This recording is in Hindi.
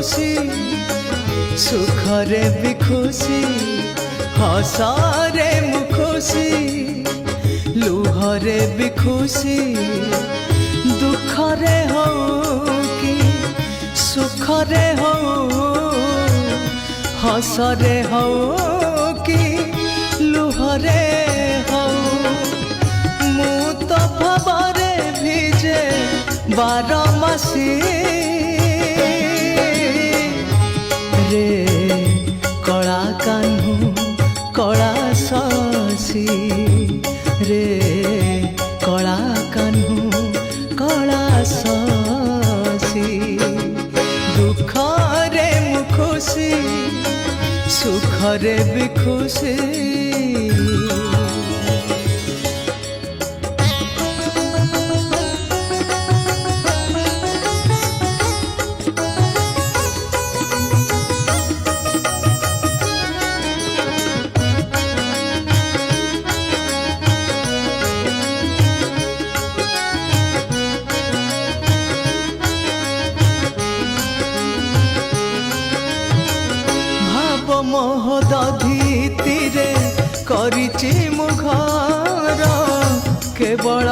खुशी सुखरे भी खुशी हसरे मु खुशी लुहरे भी खुशी दुखरे हो कि सुखरे हो हसरे हो कि लुहरे हो मु तो भवरे भिजे बारमासी रे कला कान्हू कला शशी रे कला कान्हू कला शशी दुखरे मु खुशी सुखरे भी खुशी मोह दधीतिरे करिछि मु घर केवल